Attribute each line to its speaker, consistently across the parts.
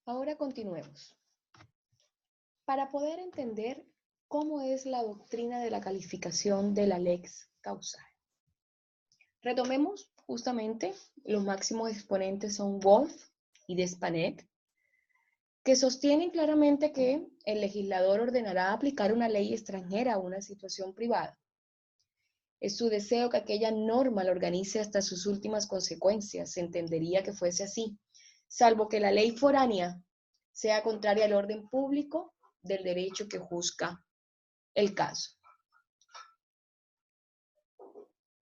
Speaker 1: Ahora continuemos. Para poder entender cómo es la doctrina de la calificación de la lex causae. Retomemos justamente, los máximos exponentes son Wolff y Despanet, que sostienen claramente que el legislador ordenará aplicar una ley extranjera a una situación privada. Es su deseo que aquella norma la organice hasta sus últimas consecuencias. Se entendería que fuese así, salvo que la ley foránea sea contraria al orden público del derecho que juzga el caso.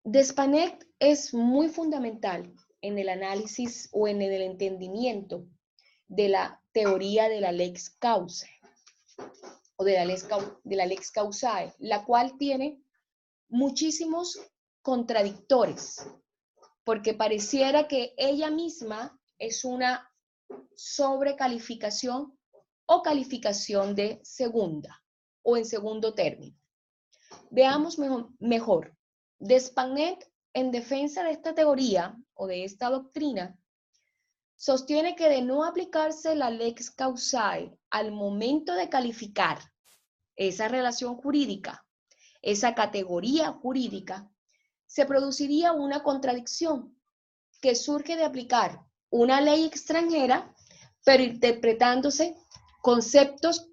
Speaker 1: Despanet es muy fundamental en el análisis o en el entendimiento de la teoría de la lex causae o de la lex causae, la cual tiene muchísimos contradictores, porque pareciera que ella misma es una sobrecalificación o calificación de segunda o en segundo término. Veamos mejor. Despanet, en defensa de esta teoría o de esta doctrina, sostiene que de no aplicarse la lex causae al momento de calificar esa relación jurídica, esa categoría jurídica, se produciría una contradicción que surge de aplicar una ley extranjera, pero interpretándose conceptos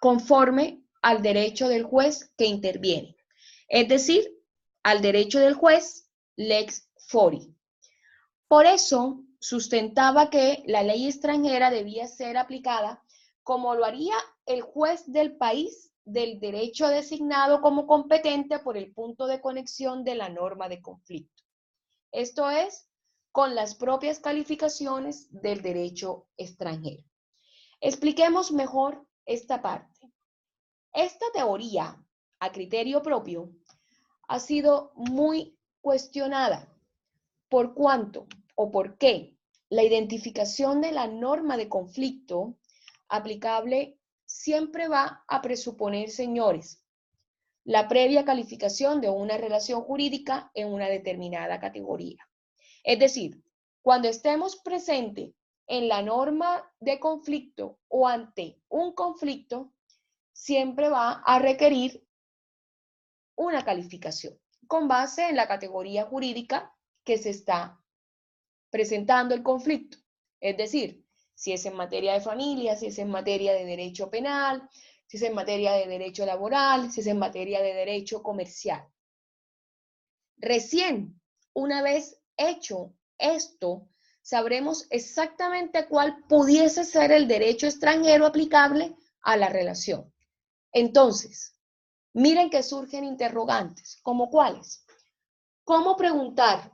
Speaker 1: conforme al derecho del juez que interviene, es decir, al derecho del juez lex fori. Por eso sustentaba que la ley extranjera debía ser aplicada como lo haría el juez del país del derecho designado como competente por el punto de conexión de la norma de conflicto. Esto es, con las propias calificaciones del derecho extranjero. Expliquemos mejor esta parte. Esta teoría, a criterio propio, ha sido muy cuestionada. ¿Por cuánto o por qué la identificación de la norma de conflicto aplicable siempre va a presuponer, señores, la previa calificación de una relación jurídica en una determinada categoría? Es decir, cuando estemos presentes en la norma de conflicto o ante un conflicto, siempre va a requerir una calificación con base en la categoría jurídica que se está presentando el conflicto. Es decir, si es en materia de familia, si es en materia de derecho penal, si es en materia de derecho laboral, si es en materia de derecho comercial. Recién, una vez hecho esto, sabremos exactamente cuál pudiese ser el derecho extranjero aplicable a la relación. Entonces, miren que surgen interrogantes, ¿como cuáles? ¿Cómo preguntar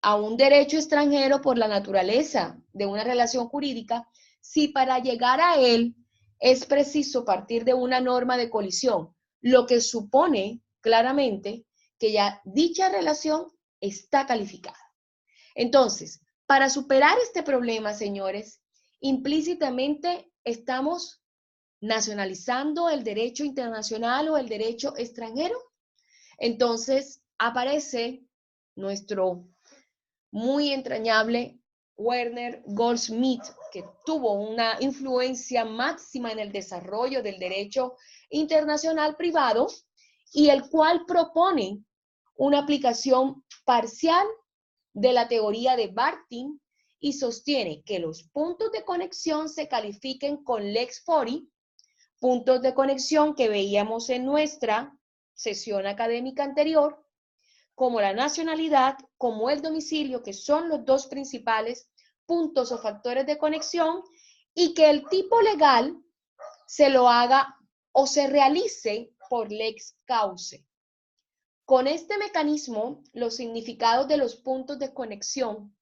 Speaker 1: a un derecho extranjero por la naturaleza de una relación jurídica si para llegar a él es preciso partir de una norma de colisión, lo que supone claramente que ya dicha relación está calificada? Entonces, para superar este problema, señores, implícitamente estamos nacionalizando el derecho internacional o el derecho extranjero. Entonces, aparece nuestro muy entrañable Werner Goldsmith, que tuvo una influencia máxima en el desarrollo del derecho internacional privado y el cual propone una aplicación parcial de la teoría de Bartin y sostiene que los puntos de conexión se califiquen con lex fori, puntos de conexión que veíamos en nuestra sesión académica anterior, como la nacionalidad, como el domicilio, que son los dos principales puntos o factores de conexión, y que el tipo legal se lo haga o se realice por lex causae. Con este mecanismo, los significados de los puntos de conexión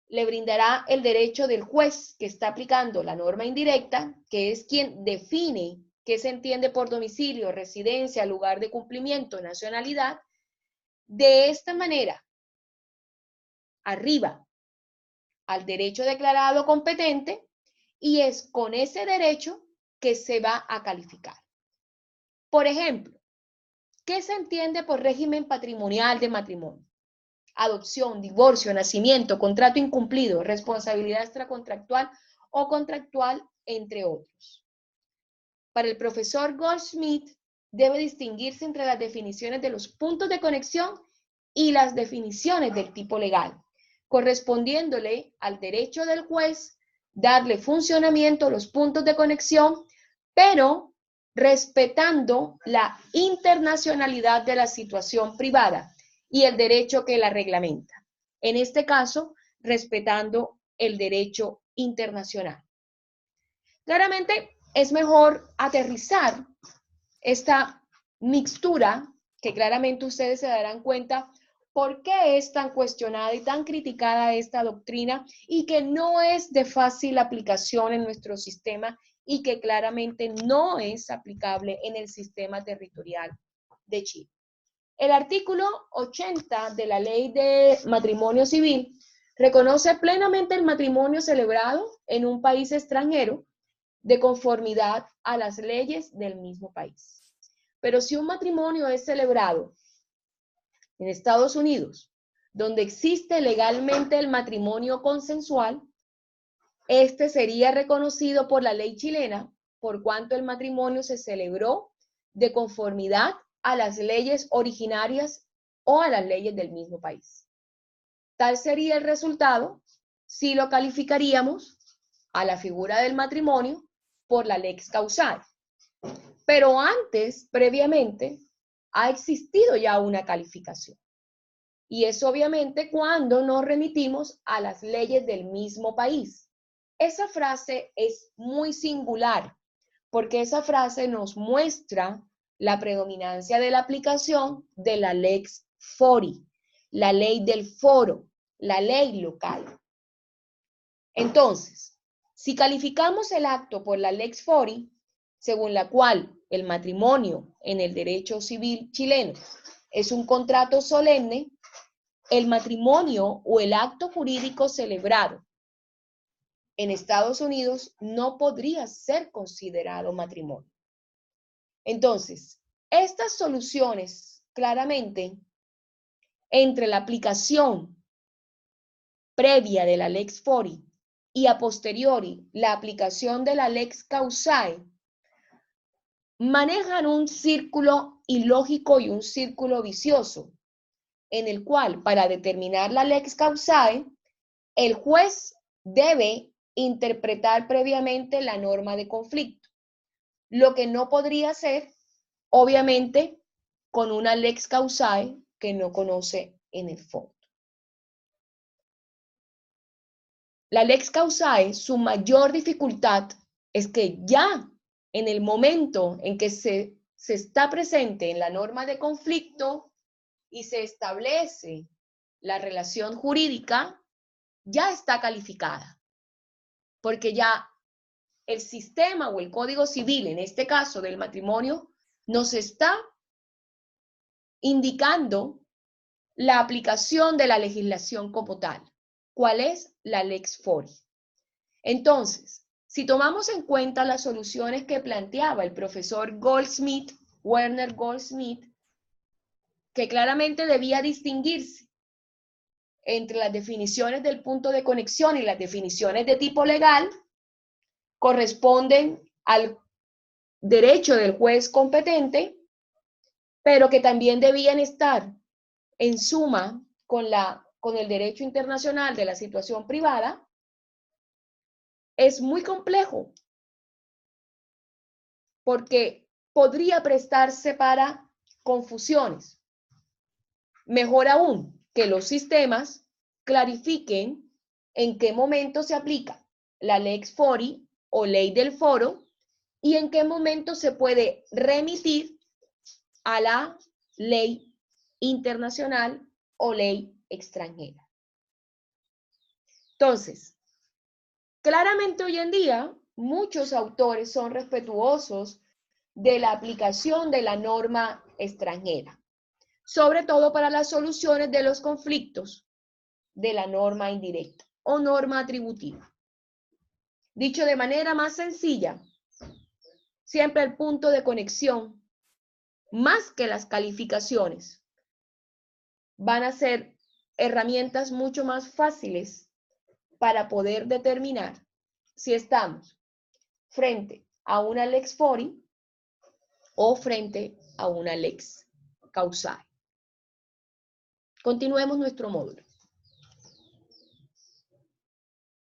Speaker 1: le brindará el derecho del juez que está aplicando la norma indirecta, que es quien define qué se entiende por domicilio, residencia, lugar de cumplimiento, nacionalidad. De esta manera, arriba al derecho declarado competente, y es con ese derecho que se va a calificar. Por ejemplo, ¿qué se entiende por régimen patrimonial de matrimonio? adopción, divorcio, nacimiento, contrato incumplido, responsabilidad extracontractual o contractual, entre otros. Para el profesor Goldschmidt, debe distinguirse entre las definiciones de los puntos de conexión y las definiciones del tipo legal, correspondiéndole al derecho del juez darle funcionamiento a los puntos de conexión, pero respetando la internacionalidad de la situación privada y el derecho que la reglamenta. En este caso, respetando el derecho internacional. Claramente, es mejor aterrizar esta mixtura, que claramente ustedes se darán cuenta por qué es tan cuestionada y tan criticada esta doctrina y que no es de fácil aplicación en nuestro sistema y que claramente no es aplicable en el sistema territorial de Chile. El artículo 80 de la Ley de Matrimonio Civil reconoce plenamente el matrimonio celebrado en un país extranjero de conformidad a las leyes del mismo país. Pero si un matrimonio es celebrado en Estados Unidos, donde existe legalmente el matrimonio consensual, este sería reconocido por la ley chilena por cuanto el matrimonio se celebró de conformidad a las leyes originarias o a las leyes del mismo país. Tal sería el resultado si lo calificaríamos a la figura del matrimonio por la lex causae. Pero antes, previamente, ha existido ya una calificación. Y es obviamente cuando nos remitimos a las leyes del mismo país. Esa frase es muy singular, porque esa frase nos muestra la predominancia de la aplicación de la lex fori, la ley del foro, la ley local. Entonces, si calificamos el acto por la lex fori, según la cual el matrimonio en el derecho civil chileno es un contrato solemne, el matrimonio o el acto jurídico celebrado en Estados Unidos no podría ser considerado matrimonio. Entonces, estas soluciones claramente entre la aplicación previa de la lex fori y a posteriori la aplicación de la lex causae manejan un círculo ilógico y un círculo vicioso, en el cual para determinar la lex causae, el juez debe interpretar previamente la norma de conflicto, lo que no podría ser, obviamente, con una lex causae que no conoce en el fondo. La lex causae, su mayor dificultad es que ya en el momento en que se está presente en la norma de conflicto y se establece la relación jurídica, ya está calificada, porque ya el sistema o el Código Civil, en este caso del matrimonio, nos está indicando la aplicación de la legislación como tal. ¿Cuál es la lex fori? Entonces, si tomamos en cuenta las soluciones que planteaba el profesor Goldschmidt, Werner Goldschmidt, que claramente debía distinguirse entre las definiciones del punto de conexión y las definiciones de tipo legal, corresponden al derecho del juez competente, pero que también debían estar en suma con el derecho internacional de la situación privada, es muy complejo, porque podría prestarse para confusiones. Mejor aún, que los sistemas clarifiquen en qué momento se aplica la lex fori o ley del foro y en qué momento se puede remitir a la ley internacional o ley extranjera. Entonces, claramente hoy en día muchos autores son respetuosos de la aplicación de la norma extranjera, sobre todo para las soluciones de los conflictos de la norma indirecta o norma atributiva. Dicho de manera más sencilla, siempre el punto de conexión, más que las calificaciones, van a ser herramientas mucho más fáciles para poder determinar si estamos frente a una lex fori o frente a una lex causae. Continuemos nuestro módulo.